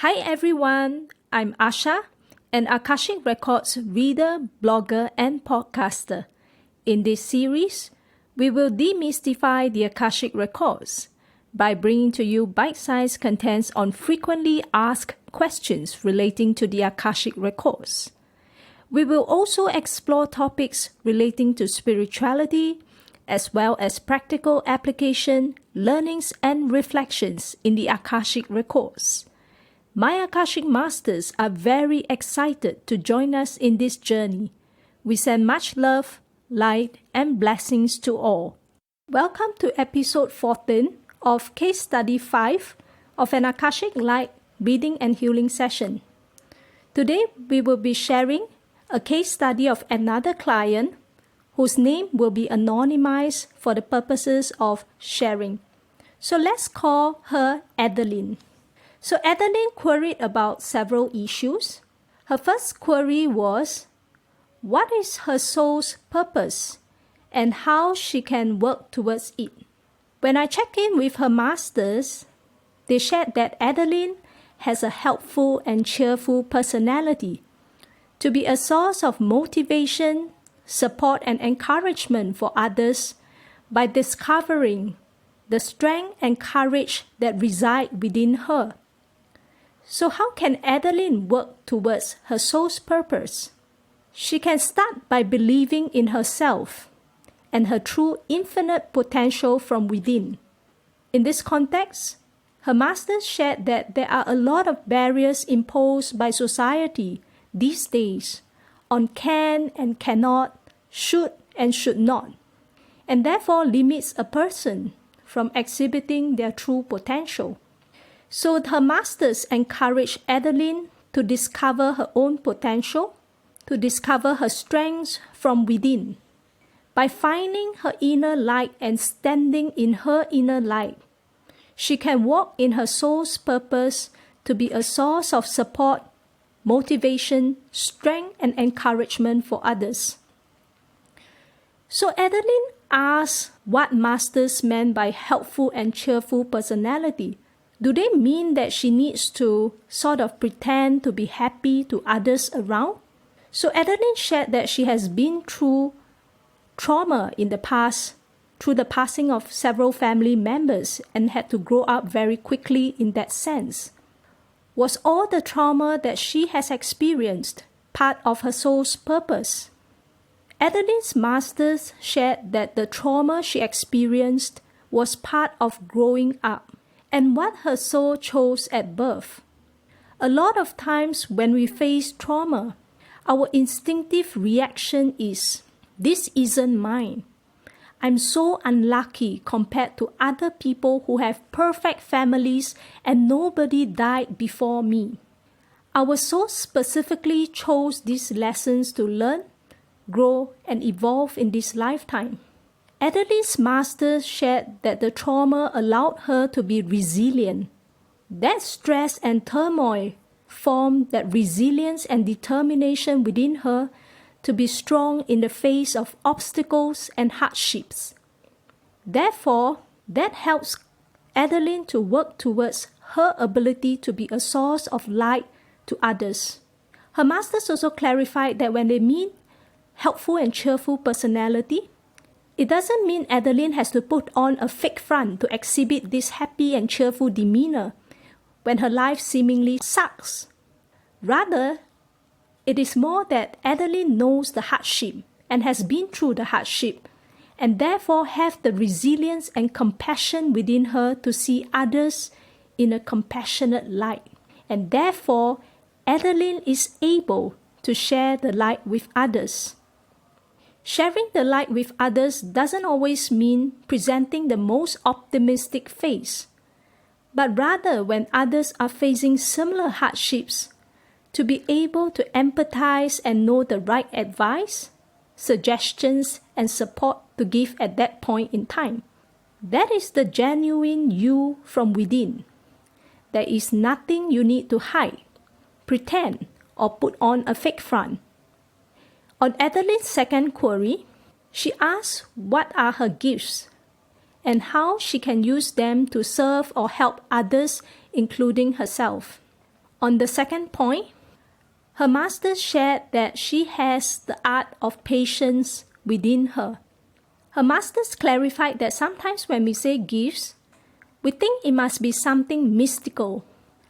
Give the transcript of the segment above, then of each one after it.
Hi everyone, I'm Asha, an Akashic Records reader, blogger, and podcaster. In this series, we will demystify the Akashic Records by bringing to you bite-sized contents on frequently asked questions relating to the Akashic Records. We will also explore topics relating to spirituality, as well as practical application, learnings, and reflections in the Akashic Records. My Akashic Masters are very excited to join us in this journey. We send much love, light, and blessings to all. Welcome to episode 14 of Case Study 5 of an Akashic Light reading and healing session. Today, we will be sharing a case study of another client whose name will be anonymized for the purposes of sharing. So let's call her Adeline. So Adeline queried about several issues. Her first query was, what is her soul's purpose and how she can work towards it? When I checked in with her masters, they shared that Adeline has a helpful and cheerful personality to be a source of motivation, support, and encouragement for others by discovering the strength and courage that reside within her. So how can Adeline work towards her soul's purpose? She can start by believing in herself and her true infinite potential from within. In this context, her masters shared that there are a lot of barriers imposed by society these days on can and cannot, should and should not, and therefore limits a person from exhibiting their true potential. So her masters encourage Adeline to discover her own potential, to discover her strengths from within. By finding her inner light and standing in her inner light, she can walk in her soul's purpose to be a source of support, motivation, strength, and encouragement for others. So Adeline asks what masters meant by helpful and cheerful personality. Do they mean that she needs to sort of pretend to be happy to others around? So Adeline shared that she has been through trauma in the past, through the passing of several family members, and had to grow up very quickly in that sense. Was all the trauma that she has experienced part of her soul's purpose? Adeline's masters shared that the trauma she experienced was part of growing up and what her soul chose at birth. A lot of times when we face trauma, our instinctive reaction is, this isn't mine. I'm so unlucky compared to other people who have perfect families and nobody died before me. Our soul specifically chose these lessons to learn, grow, and evolve in this lifetime. Adeline's masters shared that the trauma allowed her to be resilient. That stress and turmoil formed that resilience and determination within her to be strong in the face of obstacles and hardships. Therefore, that helps Adeline to work towards her ability to be a source of light to others. Her masters also clarified that when they mean helpful and cheerful personality, it doesn't mean Adeline has to put on a fake front to exhibit this happy and cheerful demeanor when her life seemingly sucks. Rather, it is more that Adeline knows the hardship and has been through the hardship, and therefore have the resilience and compassion within her to see others in a compassionate light. And therefore, Adeline is able to share the light with others. Sharing the light with others doesn't always mean presenting the most optimistic face, but rather when others are facing similar hardships, to be able to empathize and know the right advice, suggestions, and support to give at that point in time. That is the genuine you from within. There is nothing you need to hide, pretend, or put on a fake front. On Adeline's second query, she asked what are her gifts and how she can use them to serve or help others, including herself. On the second point, her master shared that she has the art of patience within her. Her masters clarified that sometimes when we say gifts, we think it must be something mystical,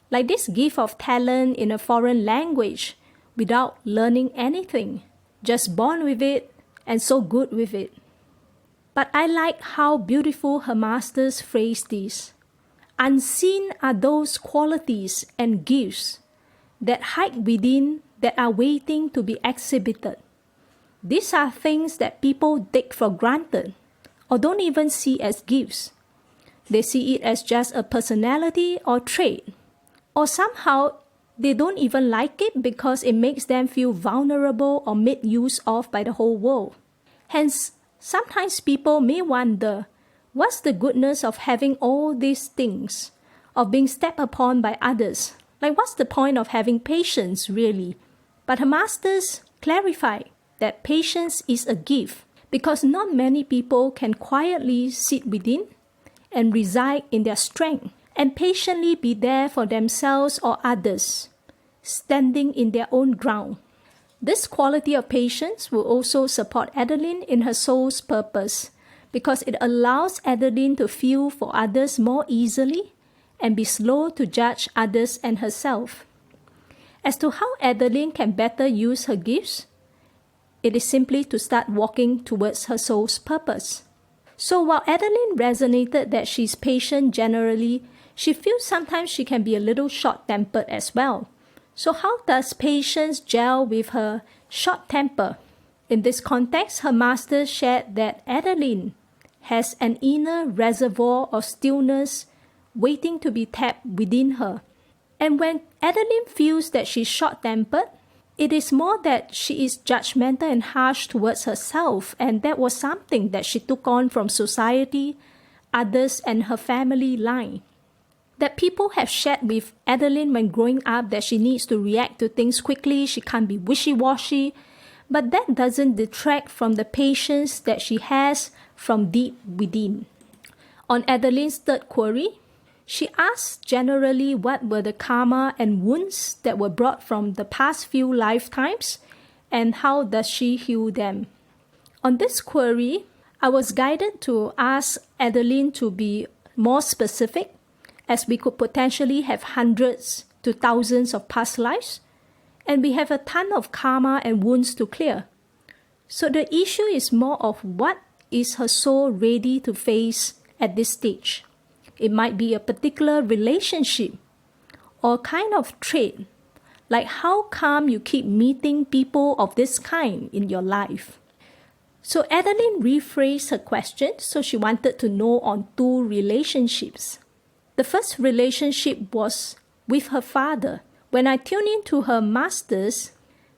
like this gift of talent in a foreign language without learning anything, just born with it and so good with it. But I like how beautiful her masters phrased this. Unseen are those qualities and gifts that hide within that are waiting to be exhibited. These are things that people take for granted or don't even see as gifts. They see it as just a personality or trait, or somehow they don't even like it because it makes them feel vulnerable or made use of by the whole world. Hence, sometimes people may wonder, what's the goodness of having all these things, of being stepped upon by others? Like, what's the point of having patience, really? But her masters clarified that patience is a gift because not many people can quietly sit within and reside in their strength and patiently be there for themselves or others, standing in their own ground. This quality of patience will also support Adeline in her soul's purpose because it allows Adeline to feel for others more easily and be slow to judge others and herself. As to how Adeline can better use her gifts, it is simply to start walking towards her soul's purpose. So while Adeline resonated that she's patient generally, she feels sometimes she can be a little short-tempered as well. So how does patience gel with her short temper? In this context, her master shared that Adeline has an inner reservoir of stillness waiting to be tapped within her. And when Adeline feels that she's short-tempered, it is more that she is judgmental and harsh towards herself, and that was something that she took on from society, others, and her family line. That people have shared with Adeline when growing up that she needs to react to things quickly, she can't be wishy-washy, but that doesn't detract from the patience that she has from deep within. On Adeline's third query, she asked generally what were the karma and wounds that were brought from the past few lifetimes and how does she heal them. On this query, I was guided to ask Adeline to be more specific as we could potentially have hundreds to thousands of past lives and we have a ton of karma and wounds to clear. So the issue is more of what is her soul ready to face at this stage. It might be a particular relationship or kind of trait, like how come you keep meeting people of this kind in your life. So Adeline rephrased her question, so she wanted to know on two relationships. The first relationship was with her father. When I tuned into her masters,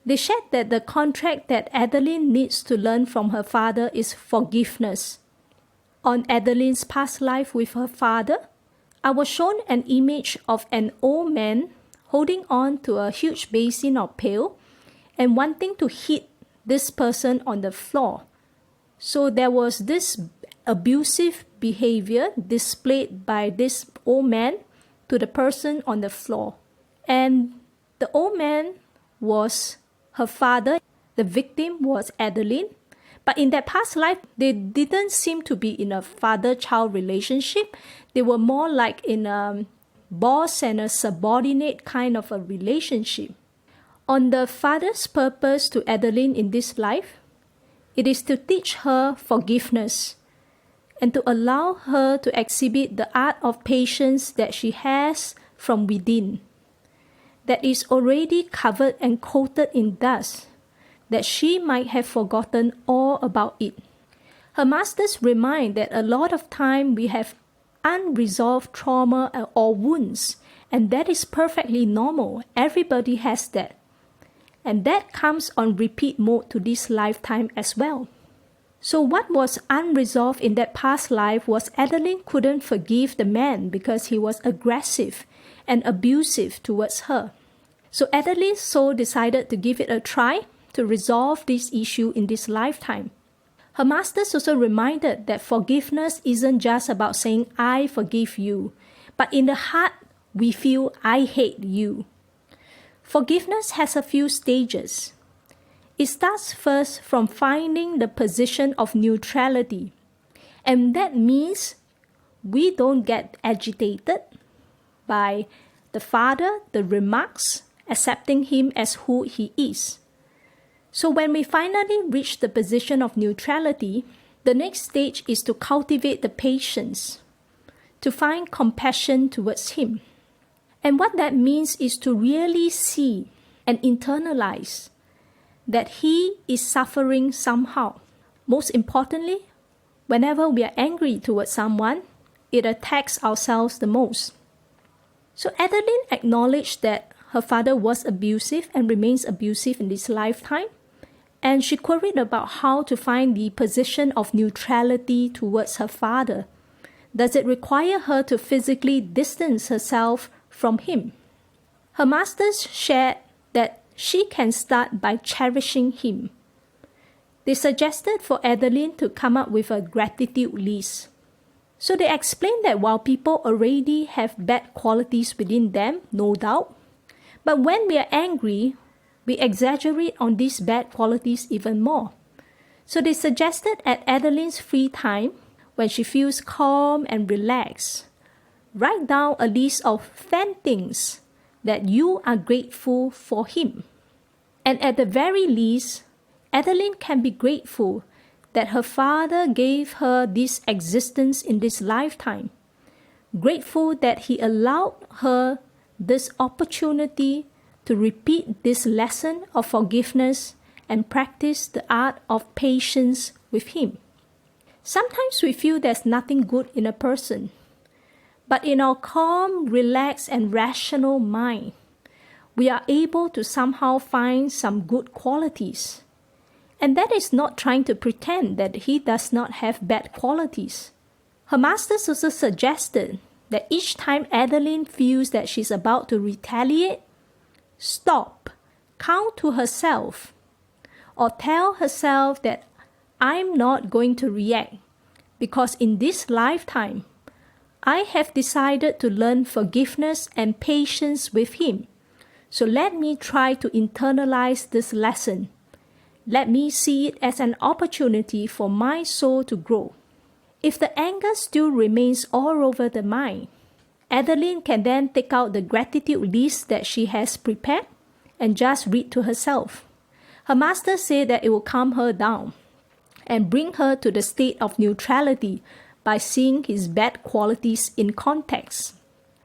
they shared that the contract that Adeline needs to learn from her father is forgiveness. On Adeline's past life with her father, I was shown an image of an old man holding on to a huge basin of pail and wanting to hit this person on the floor. So there was this abusive behavior displayed by this old man to the person on the floor. And the old man was her father. The victim was Adeline. But in that past life, they didn't seem to be in a father-child relationship. They were more like in a boss and a subordinate kind of a relationship. On the father's purpose to Adeline in this life, it is to teach her forgiveness and to allow her to exhibit the art of patience that she has from within, that is already covered and coated in dust, that she might have forgotten all about it. Her masters remind that a lot of time we have unresolved trauma or wounds, and that is perfectly normal. Everybody has that. And that comes on repeat mode to this lifetime as well. So what was unresolved in that past life was Adeline couldn't forgive the man because he was aggressive and abusive towards her. So Adeline's soul decided to give it a try to resolve this issue in this lifetime. Her masters also reminded that forgiveness isn't just about saying, I forgive you, but in the heart, we feel, I hate you. Forgiveness has a few stages. It starts first from finding the position of neutrality, and that means we don't get agitated by the father, the remarks, accepting him as who he is. So when we finally reach the position of neutrality, the next stage is to cultivate the patience, to find compassion towards him. And what that means is to really see and internalize that he is suffering somehow. Most importantly, whenever we are angry towards someone, it attacks ourselves the most. So Adeline acknowledged that her father was abusive and remains abusive in this lifetime, and she queried about how to find the position of neutrality towards her father. Does it require her to physically distance herself from him? Her masters shared that she can start by cherishing him. They suggested for Adeline to come up with a gratitude list. So they explained that while people already have bad qualities within them, no doubt, but when we are angry, we exaggerate on these bad qualities even more. So they suggested at Adeline's free time, when she feels calm and relaxed, write down a list of 10 things that you are grateful for him. And at the very least, Adeline can be grateful that her father gave her this existence in this lifetime. Grateful that he allowed her this opportunity to repeat this lesson of forgiveness and practice the art of patience with him. Sometimes we feel there's nothing good in a person, but in our calm, relaxed, and rational mind, we are able to somehow find some good qualities. And that is not trying to pretend that he does not have bad qualities. Her masters also suggested that each time Adeline feels that she's about to retaliate, stop, count to herself, or tell herself that I'm not going to react because in this lifetime, I have decided to learn forgiveness and patience with him. So let me try to internalize this lesson. Let me see it as an opportunity for my soul to grow. If the anger still remains all over the mind, Adeline can then take out the gratitude list that she has prepared and just read to herself. Her master said that it will calm her down and bring her to the state of neutrality by seeing his bad qualities in context.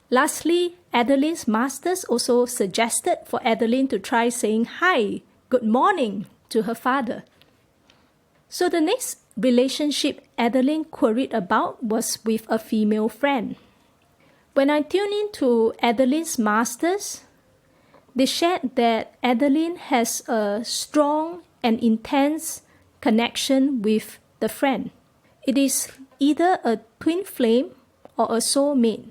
Lastly, Adeline's masters also suggested for Adeline to try saying hi, good morning to her father. So the next relationship Adeline queried about was with a female friend. When I tuned into Adeline's masters, they shared that Adeline has a strong and intense connection with the friend. It is either a twin flame or a soulmate.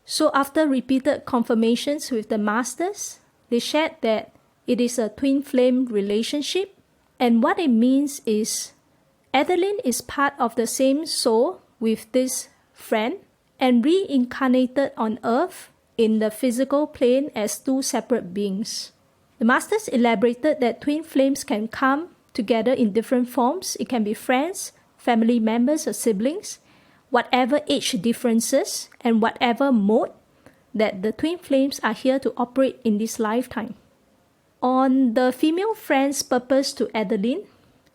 So after repeated confirmations with the masters, they shared that it is a twin flame relationship. And what it means is Adeline is part of the same soul with this friend and reincarnated on earth in the physical plane as two separate beings. The masters elaborated that twin flames can come together in different forms. It can be friends, family members, or siblings, whatever age differences and whatever mode that the twin flames are here to operate in this lifetime. On the female friend's purpose to Adeline,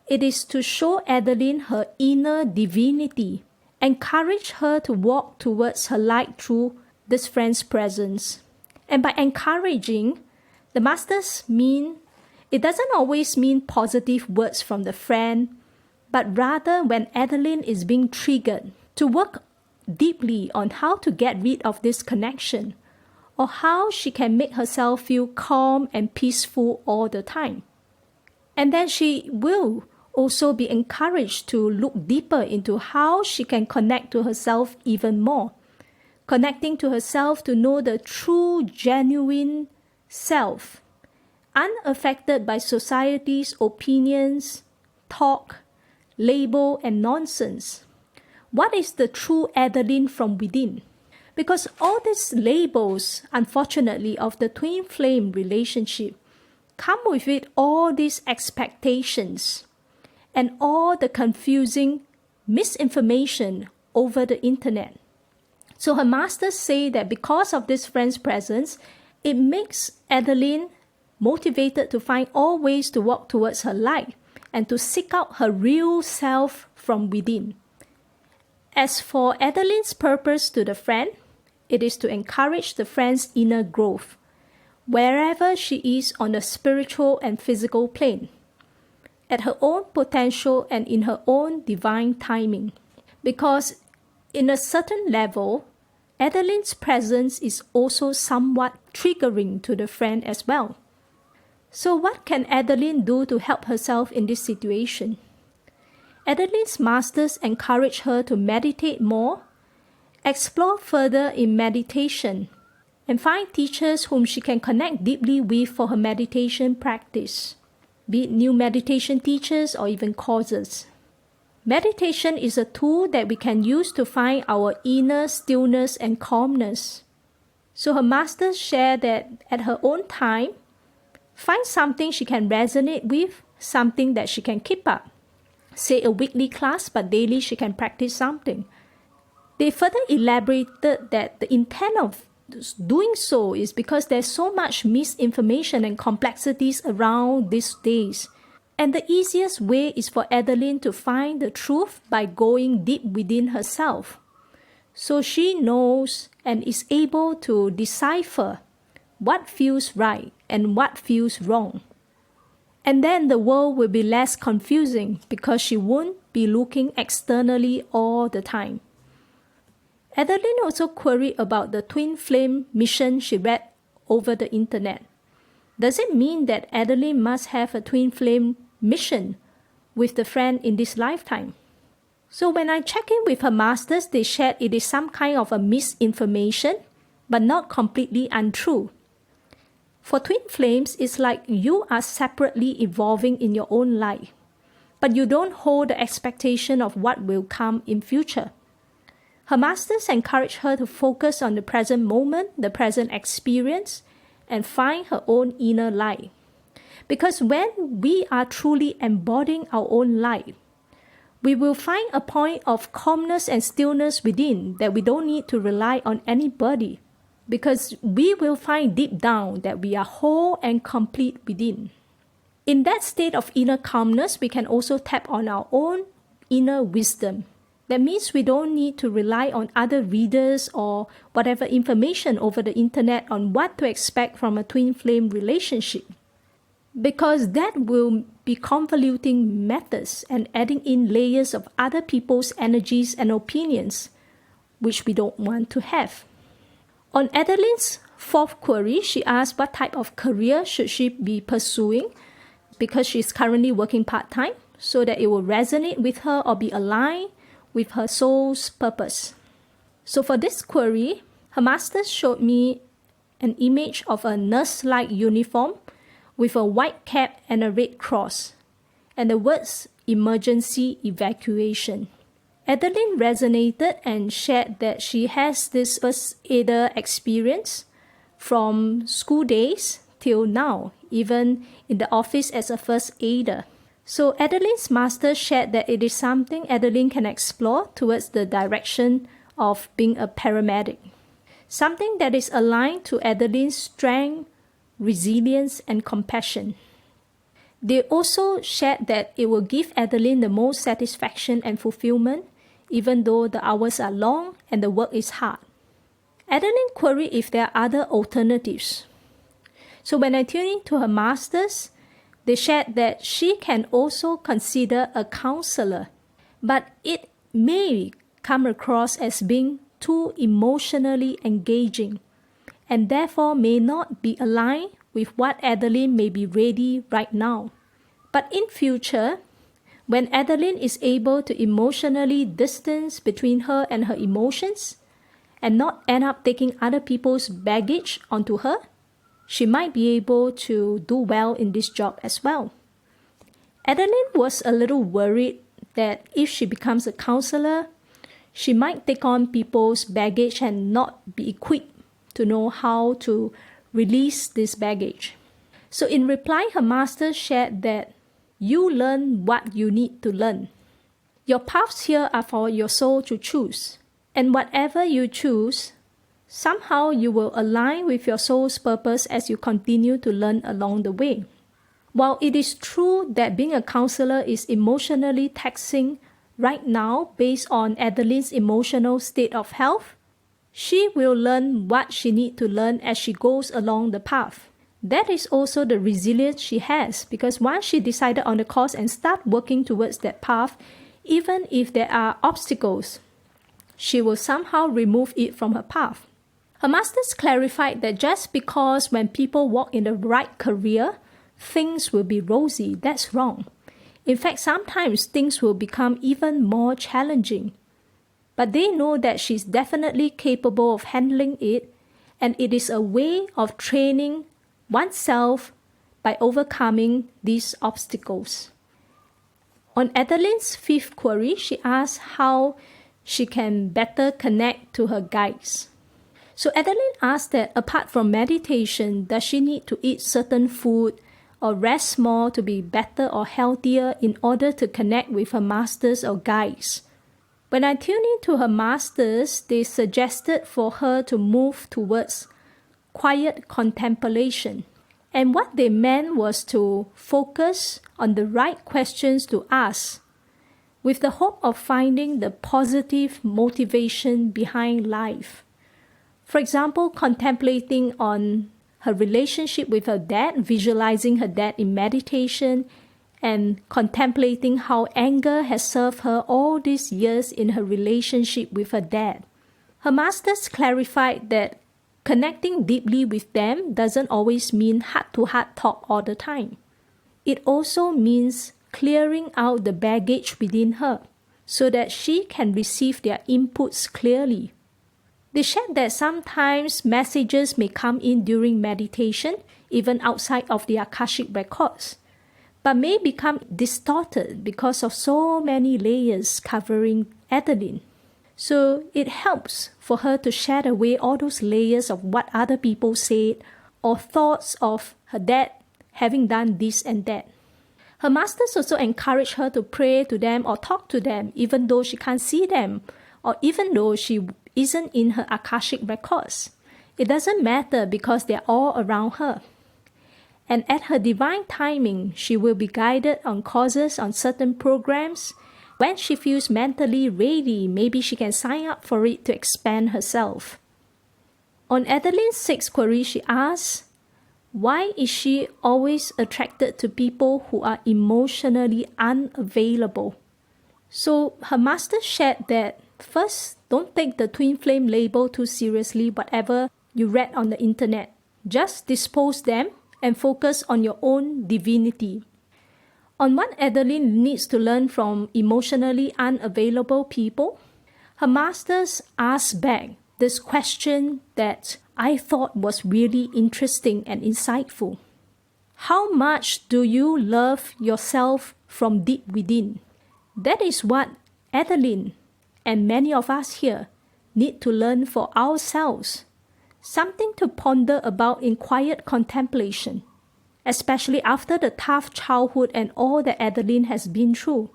it is to show Adeline her inner divinity, encourage her to walk towards her light through this friend's presence. And by encouraging, the masters mean, it doesn't always mean positive words from the friend, but rather when Adeline is being triggered to work deeply on how to get rid of this connection or how she can make herself feel calm and peaceful all the time. And then she will also be encouraged to look deeper into how she can connect to herself even more, connecting to herself to know the true, genuine self, unaffected by society's opinions, talk, label, and nonsense. What is the true Adeline from within? Because all these labels, unfortunately, of the twin flame relationship come with it all these expectations and all the confusing misinformation over the internet. So her masters say that because of this friend's presence, it makes Adeline motivated to find all ways to walk towards her light and to seek out her real self from within. As for Adeline's purpose to the friend, it is to encourage the friend's inner growth, wherever she is on the spiritual and physical plane, at her own potential and in her own divine timing. Because in a certain level, Adeline's presence is also somewhat triggering to the friend as well. So what can Adeline do to help herself in this situation? Adeline's masters encourage her to meditate more, explore further in meditation, and find teachers whom she can connect deeply with for her meditation practice, be it new meditation teachers or even courses. Meditation is a tool that we can use to find our inner stillness and calmness. So her masters share that at her own time, find something she can resonate with, something that she can keep up. Say a weekly class, but daily she can practice something. They further elaborated that the intent of doing so is because there's so much misinformation and complexities around these days. And the easiest way is for Adeline to find the truth by going deep within herself. So she knows and is able to decipher what feels right and what feels wrong. And then the world will be less confusing because she won't be looking externally all the time. Adeline also queried about the twin flame mission she read over the internet. Does it mean that Adeline must have a twin flame mission with the friend in this lifetime? So when I check in with her masters, they shared it is some kind of a misinformation, but not completely untrue. For twin flames, it's like you are separately evolving in your own life, but you don't hold the expectation of what will come in future. Her masters encourage her to focus on the present moment, the present experience, and find her own inner light. Because when we are truly embodying our own light, we will find a point of calmness and stillness within that we don't need to rely on anybody, because we will find deep down that we are whole and complete within. In that state of inner calmness, we can also tap on our own inner wisdom. That means we don't need to rely on other readers or whatever information over the internet on what to expect from a twin flame relationship, because that will be convoluting methods and adding in layers of other people's energies and opinions, which we don't want to have. On Adeline's fourth query, she asked what type of career should she be pursuing, because she's currently working part-time, so that it will resonate with her or be aligned with her soul's purpose. So for this query, her masters showed me an image of a nurse-like uniform with a white cap and a red cross, and the words emergency evacuation. Adeline resonated and shared that she has this first aider experience from school days till now, even in the office as a first aider. So Adeline's master shared that it is something Adeline can explore towards the direction of being a paramedic, something that is aligned to Adeline's strength, resilience, and compassion. They also shared that it will give Adeline the most satisfaction and fulfillment, even though the hours are long and the work is hard. Adeline queried if there are other alternatives. So when I tuned in to her masters, they shared that she can also consider a counselor, but it may come across as being too emotionally engaging and therefore may not be aligned with what Adeline may be ready right now. But in future, when Adeline is able to emotionally distance between her and her emotions and not end up taking other people's baggage onto her, she might be able to do well in this job as well. Adeline was a little worried that if she becomes a counselor, she might take on people's baggage and not be equipped to know how to release this baggage. So in reply, her master shared that you learn what you need to learn. Your paths here are for your soul to choose. And whatever you choose, somehow you will align with your soul's purpose as you continue to learn along the way. While it is true that being a counselor is emotionally taxing right now based on Adeline's emotional state of health, she will learn what she needs to learn as she goes along the path. That is also the resilience she has, because once she decided on the course and start working towards that path, even if there are obstacles, she will somehow remove it from her path. Her masters clarified that just because when people walk in the right career, things will be rosy, that's wrong. In fact, sometimes things will become even more challenging. But they know that she's definitely capable of handling it, and it is a way of training oneself by overcoming these obstacles. On Adeline's fifth query, she asked how she can better connect to her guides. So Adeline asked that apart from meditation, does she need to eat certain food or rest more to be better or healthier in order to connect with her masters or guides? When I tuned into her masters, they suggested for her to move towards quiet contemplation. And what they meant was to focus on the right questions to ask, with the hope of finding the positive motivation behind life. For example, contemplating on her relationship with her dad, visualizing her dad in meditation, and contemplating how anger has served her all these years in her relationship with her dad. Her masters clarified that connecting deeply with them doesn't always mean heart-to-heart talk all the time. It also means clearing out the baggage within her so that she can receive their inputs clearly. They shared that sometimes messages may come in during meditation, even outside of the Akashic records, but may become distorted because of so many layers covering Adeline. So it helps for her to shed away all those layers of what other people said or thoughts of her dad having done this and that. Her masters also encourage her to pray to them or talk to them even though she can't see them or even though she isn't in her Akashic records. It doesn't matter because they're all around her. And at her divine timing, she will be guided on courses on certain programs. When she feels mentally ready, maybe she can sign up for it to expand herself. On Adeline's sixth query, she asks, why is she always attracted to people who are emotionally unavailable? So her master shared that, first, don't take the twin flame label too seriously, whatever you read on the internet. Just dispose them and focus on your own divinity. On what Adeline needs to learn from emotionally unavailable people, her masters asked back this question that I thought was really interesting and insightful. How much do you love yourself from deep within? That is what Adeline and many of us here need to learn for ourselves. Something to ponder about in quiet contemplation, especially after the tough childhood and all that Adeline has been through.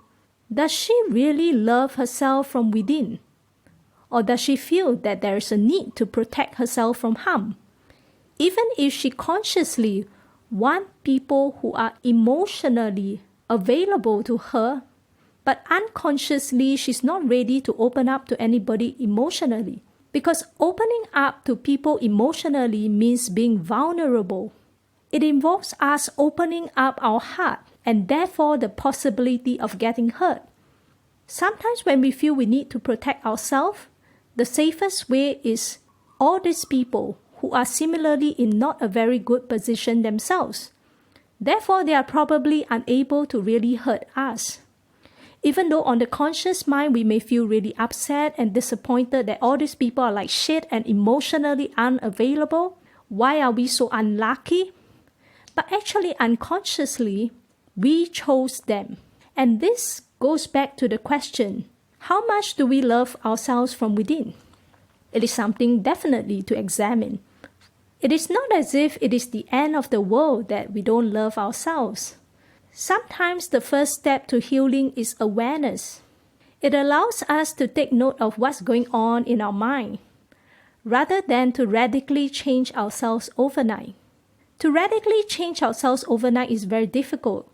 Does she really love herself from within? Or does she feel that there is a need to protect herself from harm? Even if she consciously wants people who are emotionally available to her, but unconsciously she's not ready to open up to anybody emotionally. Because opening up to people emotionally means being vulnerable. It involves us opening up our heart and therefore the possibility of getting hurt. Sometimes when we feel we need to protect ourselves, the safest way is all these people who are similarly in not a very good position themselves. Therefore, they are probably unable to really hurt us. Even though on the conscious mind we may feel really upset and disappointed that all these people are like shit and emotionally unavailable, why are we so unlucky? But actually unconsciously, we chose them. And this goes back to the question, How much do we love ourselves from within? It is something definitely to examine. It is not as if it is the end of the world that we don't love ourselves. Sometimes the first step to healing is awareness. It allows us to take note of what's going on in our mind, rather than to radically change ourselves overnight. To radically change ourselves overnight is very difficult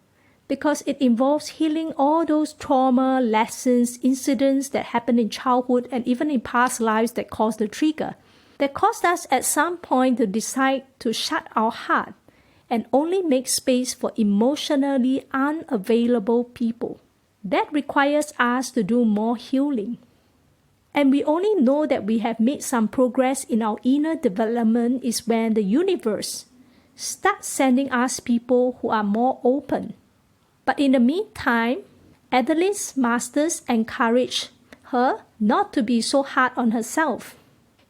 because it involves healing all those trauma, lessons, incidents that happened in childhood and even in past lives that caused the trigger, that caused us at some point to decide to shut our heart and only make space for emotionally unavailable people. That requires us to do more healing. And we only know that we have made some progress in our inner development is when the universe starts sending us people who are more open. But in the meantime, Adeline's masters encouraged her not to be so hard on herself.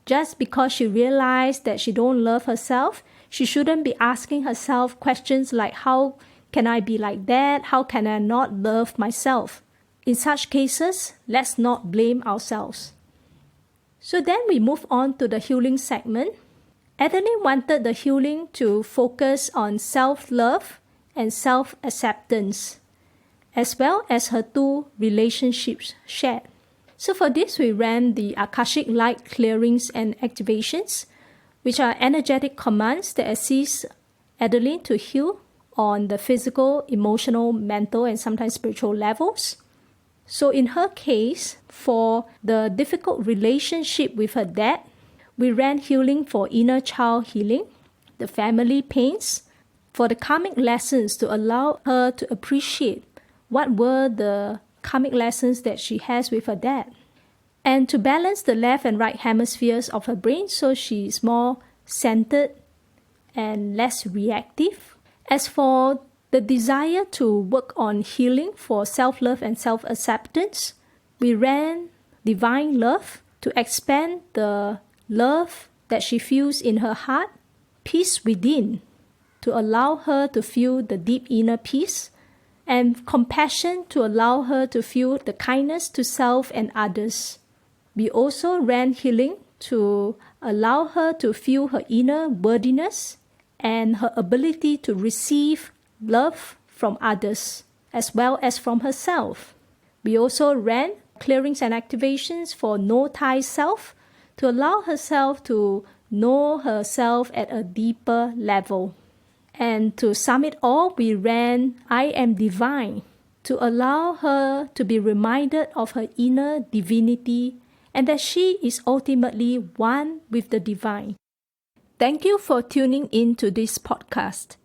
Just because she realized that she don't love herself, she shouldn't be asking herself questions like, how can I be like that? How can I not love myself? In such cases, let's not blame ourselves. So then we move on to the healing segment. Adeline wanted the healing to focus on self-love and self-acceptance, as well as her two relationships shared. So for this, we ran the Akashic Light clearings and activations, which are energetic commands that assist Adeline to heal on the physical, emotional, mental, and sometimes spiritual levels. So in her case, for the difficult relationship with her dad, we ran healing for inner child healing, the family pains, for the karmic lessons to allow her to appreciate what were the karmic lessons that she has with her dad, and to balance the left and right hemispheres of her brain so she is more centered and less reactive. As for the desire to work on healing for self-love and self-acceptance, we ran divine love to expand the love that she feels in her heart, peace within, to allow her to feel the deep inner peace, and compassion to allow her to feel the kindness to self and others. We also ran healing to allow her to feel her inner worthiness and her ability to receive love from others as well as from herself. We also ran clearings and activations for no-tie self to allow herself to know herself at a deeper level. And to sum it all, we ran I Am Divine to allow her to be reminded of her inner divinity and that she is ultimately one with the divine. Thank you for tuning in to this podcast.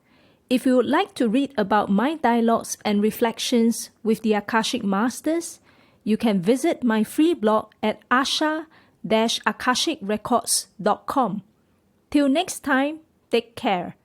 If you would like to read about my dialogues and reflections with the Akashic Masters, you can visit my free blog at asha-akashicrecords.com. Till next time, take care.